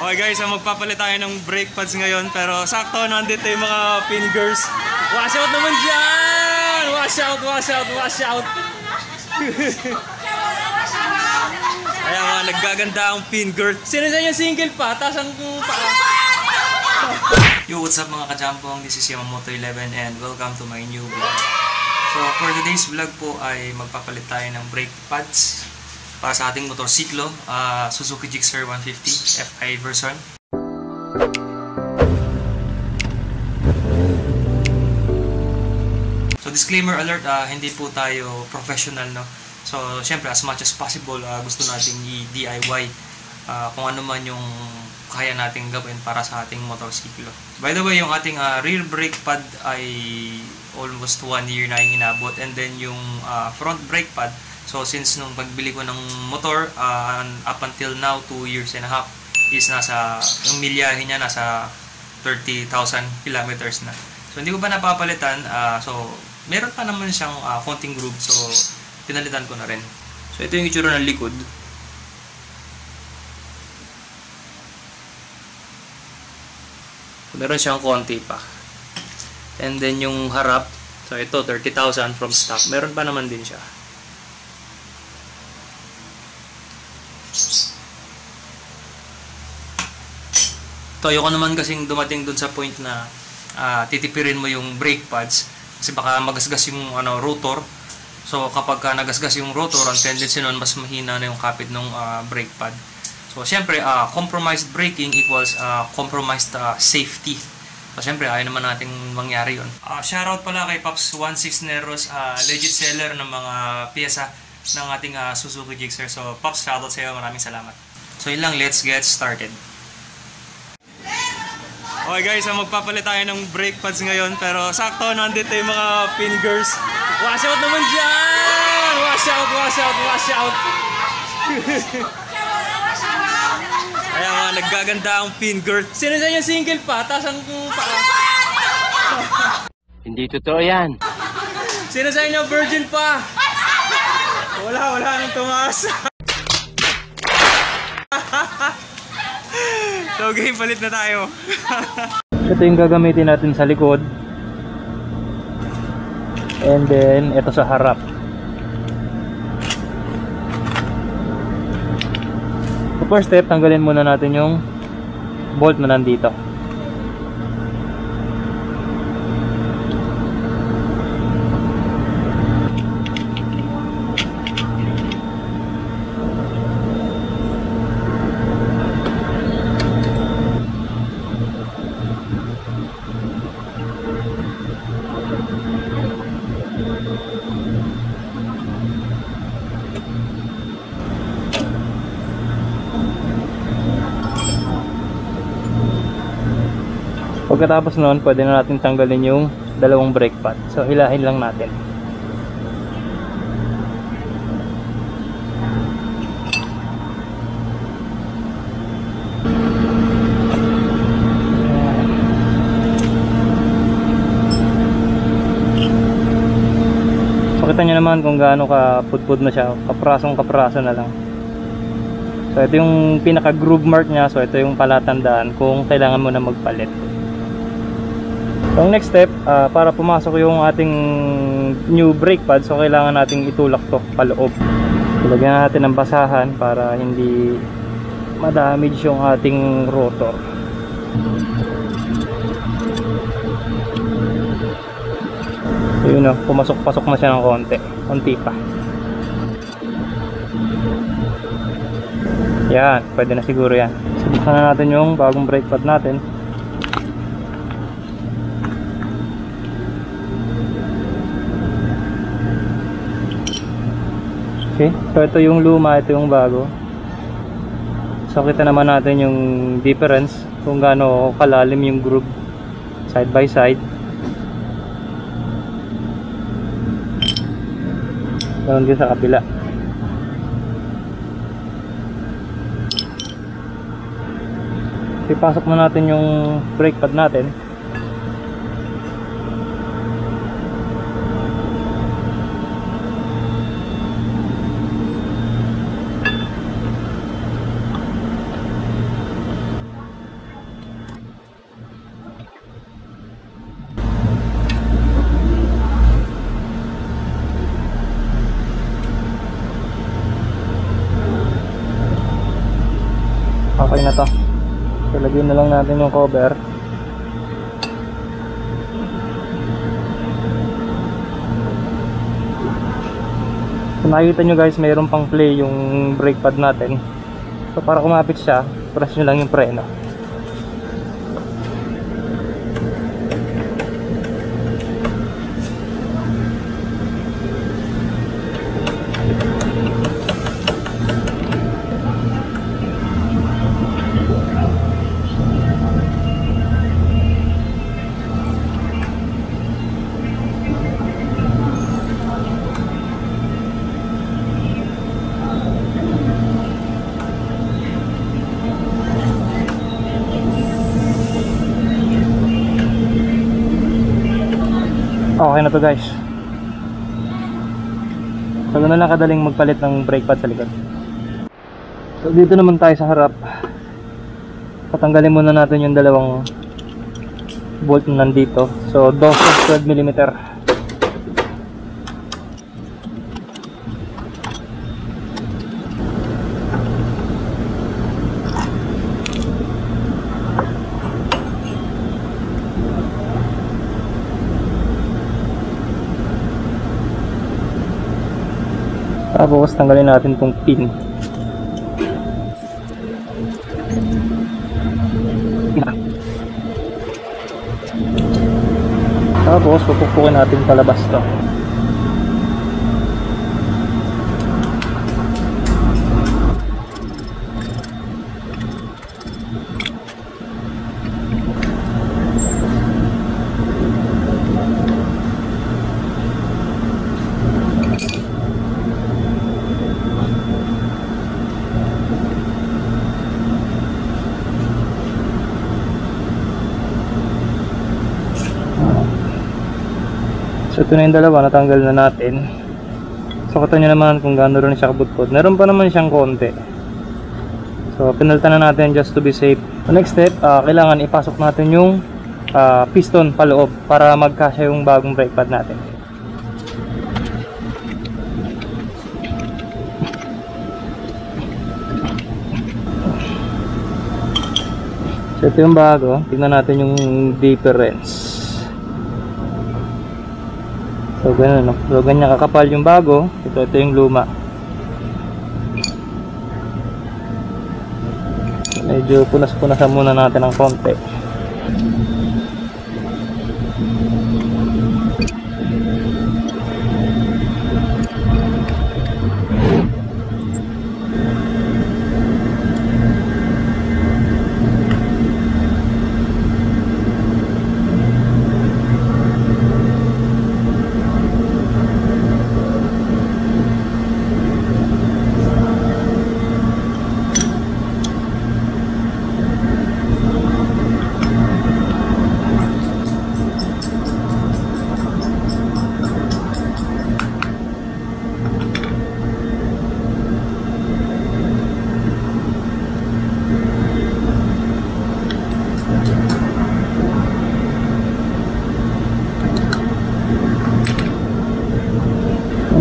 Okay guys, magpapalit tayo ng brake pads ngayon. Pero sakto, nandito yung mga fingers. Wash out naman dyan! Wash out, wash out, wash out! Ayan mga, naggaganda ang finger. Sino sa inyo single pa? Tapos ang paa. Yo, what's up mga kajampong? This is Yamamoto 11 and welcome to my new vlog. So for today's vlog po ay magpapalit tayo ng brake pads para sa ating motorsiklo, Suzuki Gixxer 150 FI version. So disclaimer alert, hindi po tayo professional, no? So syempre as much as possible gusto nating i-DIY kung ano man yung kaya nating gawin para sa ating motorsiklo. By the way, yung ating rear brake pad ay almost 1 year na yung inabot, and then yung front brake pad, so since nung pagbili ko ng motor up until now 2 years and a half is nasa yung milyahe niya nasa 30,000 kilometers na. So hindi ko pa napapalitan, so meron pa naman siyang konting groove, so pinalitan ko na rin. So ito yung itsura ng likod. Meron siyang konti pa. And then yung harap, so ito 30,000 from stock. Meron pa naman din siya. So ayoko naman kasing dumating dun sa point na titipirin mo yung brake pads kasi baka magasgas yung rotor. So kapag nagasgas yung rotor, ang tendency nun mas mahina na yung kapit ng brake pad. So, siyempre, compromised braking equals compromised safety. So, siyempre, ayaw naman nating mangyari yun. Shoutout pala kay Pops 16 Neros, legit seller ng mga piyesa ng ating Suzuki Gixxer. So, Pops, shoutout sa iyo. Maraming salamat. So, yun lang. Let's get started. Okay guys, magpapalit tayo ng brake pads ngayon. Pero, sakto, nandito yung mga fingers. Wash out naman dyan! Wash out, wash out, wash out! Ayan mga, naggaganda ang finger. Sino sa inyo single pa? Tapos ang paa. Hindi totoo yan. Sino sa inyo virgin pa? Wala nang tumaas. So game, palit na tayo. Ito yung gagamitin natin sa likod. And then, ito sa harap. First step, tanggalin muna natin yung bolt na nandito. Pagkatapos noon, pwede na natin tanggalin yung dalawang brake pad. So, hilahin lang natin. Pakita nyo naman kung gaano ka pudpud na siya. Kapraso na lang. So, ito yung pinaka groove mark nya. So, ito yung palatandaan kung kailangan mo na magpalit. So, ang next step, para pumasok yung ating new brake pad, so kailangan nating itulak to paloob. Lagyan natin ng basahan para hindi ma-damage yung ating rotor. So, yun o, pumasok-pasok na siya ng konti pa. Yan, pwede na siguro yan. Subukan na natin yung bagong brake pad natin. Okay, so ito yung luma, ito yung bago. So kita naman natin yung difference kung gaano kalalim yung groove side by side. Ganoon din sa kabila. So ipasok na natin yung brake pad natin. Okay na to. So lagyan na lang natin yung cover. So nakikita nyo guys, mayroon pang play yung brake pad natin. So para kumapit siya, press nyo lang yung preno. Okay na to guys. So ganoon lang kadaling magpalit ng brake pad sa likod. So dito naman tayo sa harap. Patanggalin muna natin yung dalawang bolt na nandito. So 12mm. Tapos tanggalin natin tong pin. Tapos pupukuin natin palabas to. So ito na yung dalawa, natanggal na natin. So kita nyo naman kung gaano rin siya kabudkod. Meron pa naman siyang konti. So pinalitan na natin just to be safe. So next step, kailangan ipasok natin yung piston paloob para magkasya yung bagong brake pad natin. So ito yung bago, tignan natin yung difference. So ganun, no? So ganyan kakapal yung bago. Ito yung luma. Medyo punas-punasan muna natin ng konti.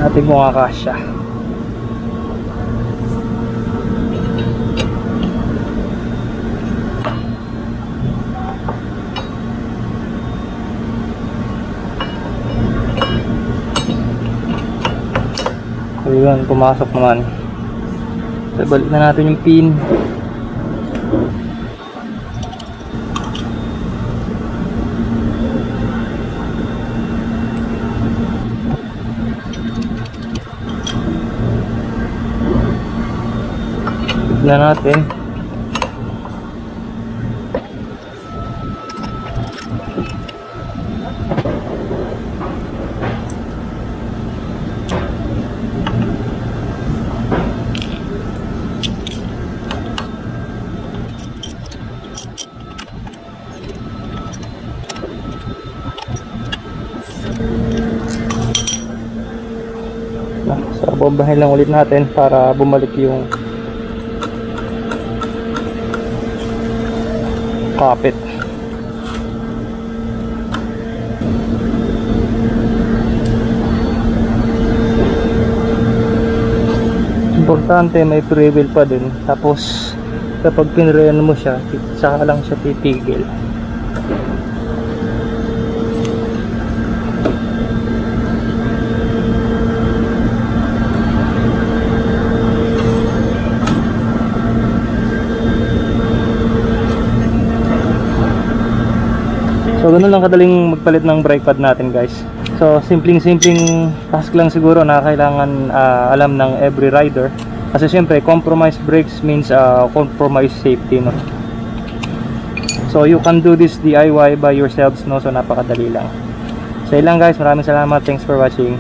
Natin kung kakasya. So yun, pumasok naman. So balik na natin yung pin. Na natin. So bombahin lang ulit natin para bumalik yung kapit. Importante may pre-wheel pa din. Tapos kapag pinreno mo siya, saka lang siya titigil. So ganun lang kadaling magpalit ng brake pad natin, guys. So simpleng task lang siguro na kailangan alam ng every rider, kasi syempre compromise brakes means compromise safety, no? So you can do this DIY by yourselves, no? So napakadali lang. So yun lang, guys, maraming salamat, thanks for watching.